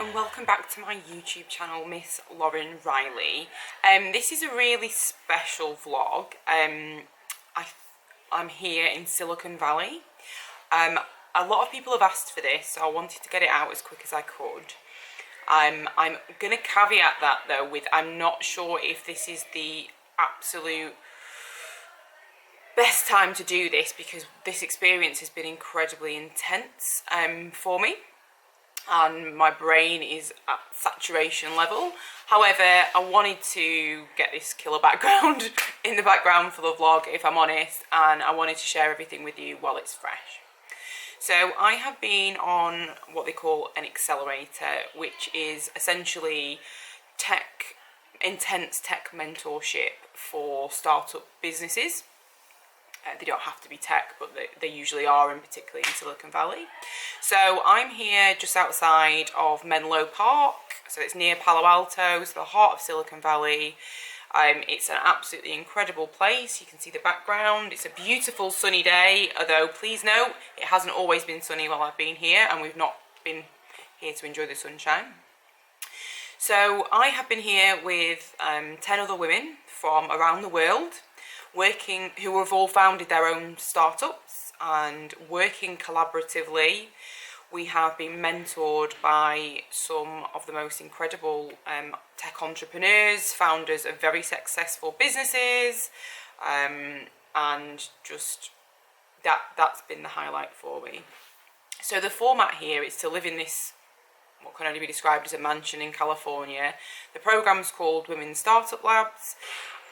and welcome back to my YouTube channel, Miss Lauren Riley. This is a really special vlog. I'm here in Silicon Valley. A lot of people have asked for this, so I wanted to get it out as quick as I could. I'm going to caveat that though with I'm not sure if this is the absolute best time to do this, because this experience has been incredibly intense for me. And my brain is at saturation level. However, I wanted to get this killer background in the background for the vlog, if I'm honest, and I wanted to share everything with you while it's fresh. So I have been on what they call an accelerator, which is essentially intense tech mentorship for startup businesses. They don't have to be tech, but they usually are, and particularly in Silicon Valley. So I'm here just outside of Menlo Park, so it's near Palo Alto, so the heart of Silicon Valley. It's an absolutely incredible place. You can see the background. It's a beautiful sunny day, although please note it hasn't always been sunny while I've been here, and we've not been here to enjoy the sunshine. So I have been here with 10 other women from around the world, who have all founded their own startups and working collaboratively. We have been mentored by some of the most incredible tech entrepreneurs, founders of very successful businesses, and just that's been the highlight for me. So the format here is to live in this, what can only be described as a mansion in California. The program's called Women's Startup Labs,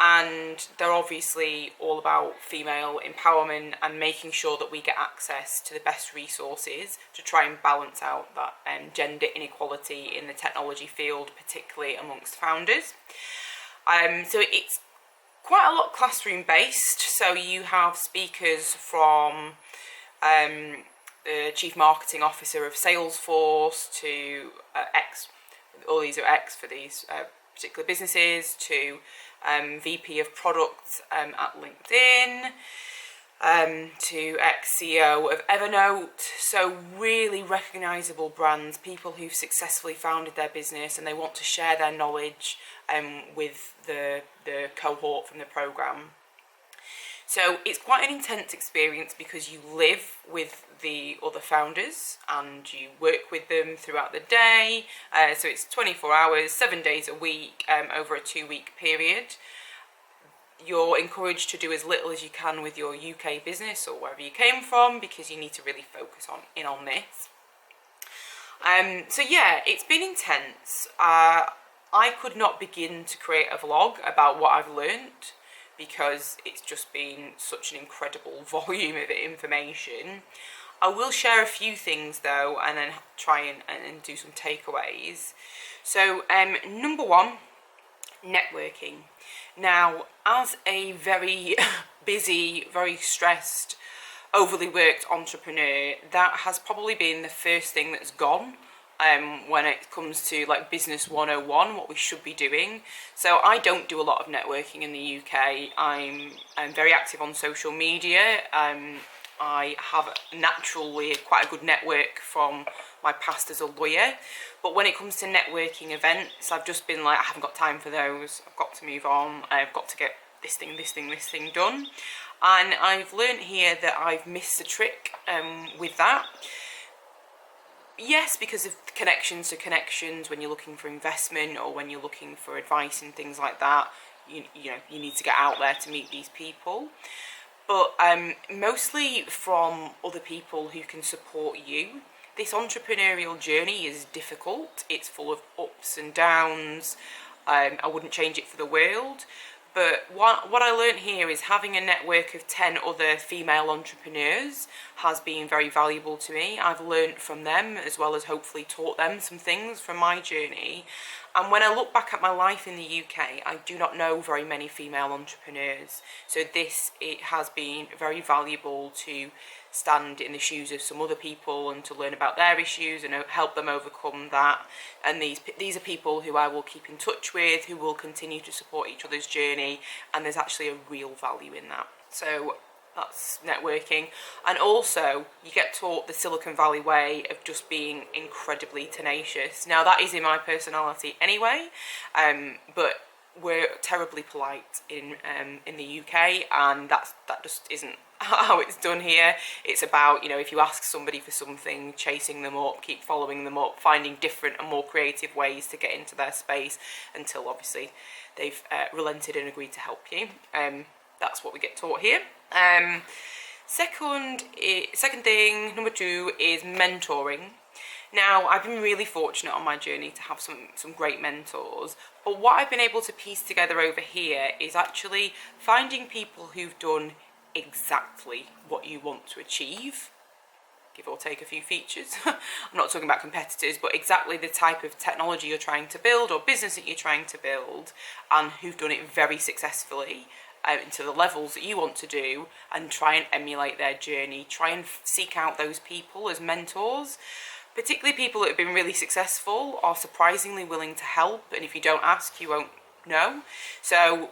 and they're obviously all about female empowerment and making sure that we get access to the best resources to try and balance out that gender inequality in the technology field, particularly amongst founders. So it's quite a lot classroom based. So you have speakers from the Chief Marketing Officer of Salesforce to all these are X for these particular businesses, to VP of Product at LinkedIn, to ex-CEO of Evernote. So really recognisable brands, people who've successfully founded their business and they want to share their knowledge with the cohort from the programme. So it's quite an intense experience because you live with the other founders and you work with them throughout the day. So it's 24 hours, 7 days a week, over a 2-week period. You're encouraged to do as little as you can with your UK business or wherever you came from, because you need to really focus on this. So yeah, it's been intense. I could not begin to create a vlog about what I've learned, because it's just been such an incredible volume of information. I will share a few things though, and then try and do some takeaways. So number one, networking. Now, as a very busy, very stressed, overly worked entrepreneur, that has probably been the first thing that's gone when it comes to like business 101, what we should be doing. So I don't do a lot of networking in the UK. I'm very active on social media. I have naturally quite a good network from my past as a lawyer, but when it comes to networking events, I've just been like, I haven't got time for those. I've got to move on. I've got to get this thing done. And I've learned here that I've missed a trick with that. Yes, because of connections to connections, when you're looking for investment or when you're looking for advice and things like that, you need to get out there to meet these people. But mostly from other people who can support you. This entrepreneurial journey is difficult. It's full of ups and downs. I wouldn't change it for the world. But what I learned here is having a network of 10 other female entrepreneurs has been very valuable to me. I've learned from them, as well as hopefully taught them some things from my journey. And when I look back at my life in the UK, I do not know very many female entrepreneurs. So it has been very valuable to stand in the shoes of some other people and to learn about their issues and help them overcome that. And these are people who I will keep in touch with, who will continue to support each other's journey, and there's actually a real value in that. So That's networking. And also you get taught the Silicon Valley way of just being incredibly tenacious. Now that is in my personality anyway, but we're terribly polite in the UK, and that just isn't how it's done here. It's about, you know, if you ask somebody for something, chasing them up, keep following them up, finding different and more creative ways to get into their space until obviously they've relented and agreed to help you. That's what we get taught here. Second thing, number 2, is mentoring. Now, I've been really fortunate on my journey to have some great mentors, but what I've been able to piece together over here is actually finding people who've done exactly what you want to achieve, give or take a few features. I'm not talking about competitors, but exactly the type of technology you're trying to build or business that you're trying to build, and who've done it very successfully into the levels that you want to do, and try and emulate their journey. Try and seek out those people as mentors. Particularly people that have been really successful are surprisingly willing to help, and if you don't ask, you won't know. So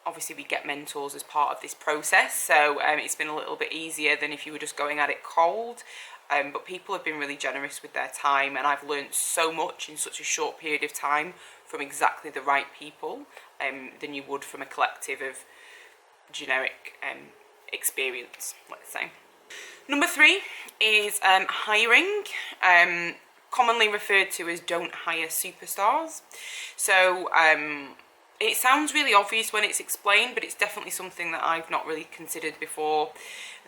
obviously we get mentors as part of this process, so it's been a little bit easier than if you were just going at it cold. But people have been really generous with their time, and I've learned so much in such a short period of time from exactly the right people than you would from a collective of generic experience, let's say. Number 3 is hiring, commonly referred to as don't hire superstars. So it sounds really obvious when it's explained, but it's definitely something that I've not really considered before,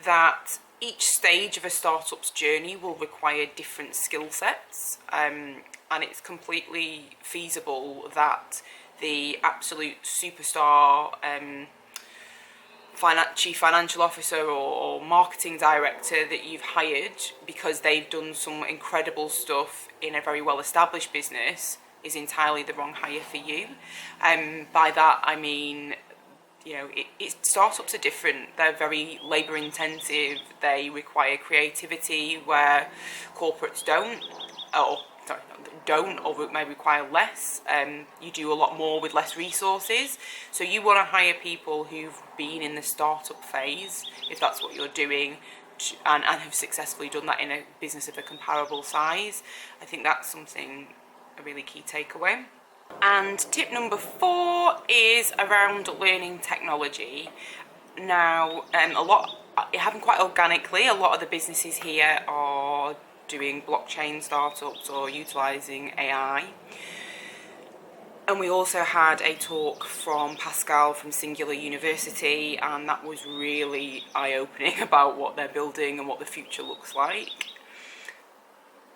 that each stage of a startup's journey will require different skill sets, and it's completely feasible that the absolute superstar chief financial officer or marketing director that you've hired because they've done some incredible stuff in a very well established business is entirely the wrong hire for you. By that I mean, you know, startups are different. They're very labour intensive. They require creativity where corporates don't, or may require less. You do a lot more with less resources. So you want to hire people who've been in the startup phase, if that's what you're doing, and have successfully done that in a business of a comparable size. I think that's a really key takeaway. And tip number 4 is around learning technology. Now, it happened quite organically. A lot of the businesses here are doing blockchain startups or utilising AI. And we also had a talk from Pascal from Singular University, and that was really eye-opening about what they're building and what the future looks like.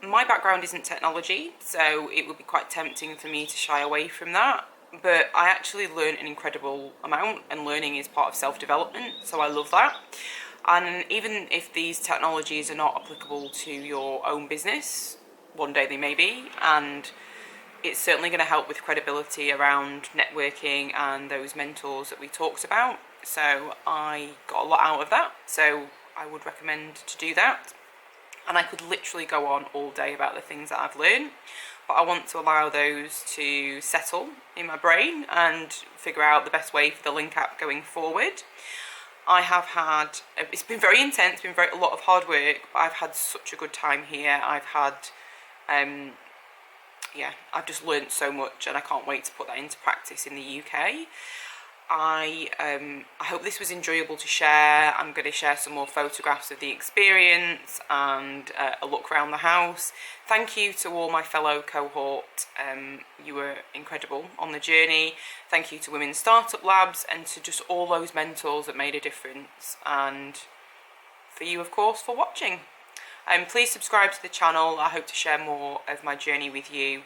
My background isn't technology, so it would be quite tempting for me to shy away from that, but I actually learned an incredible amount, and learning is part of self-development, so I love that. And even if these technologies are not applicable to your own business, one day they may be, and it's certainly going to help with credibility around networking and those mentors that we talked about. So I got a lot out of that, so I would recommend to do that. And I could literally go on all day about the things that I've learned, but I want to allow those to settle in my brain and figure out the best way for the Link app going forward. I have had, it's been very intense, it's been a lot of hard work, but I've had such a good time here. I've had, I've just learnt so much, and I can't wait to put that into practice in the UK. I hope this was enjoyable to share. I'm going to share some more photographs of the experience and a look around the house. Thank you to all my fellow cohort. You were incredible on the journey. Thank you to Women's Startup Labs and to just all those mentors that made a difference. And for you, of course, for watching. Please subscribe to the channel. I hope to share more of my journey with you,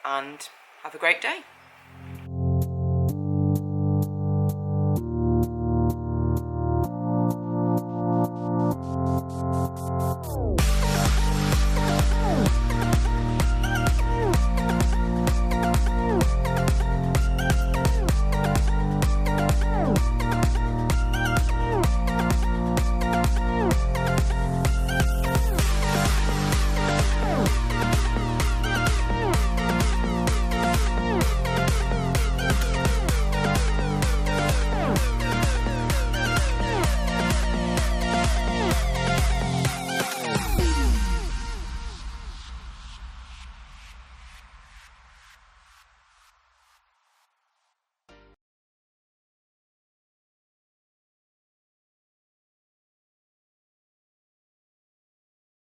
and have a great day.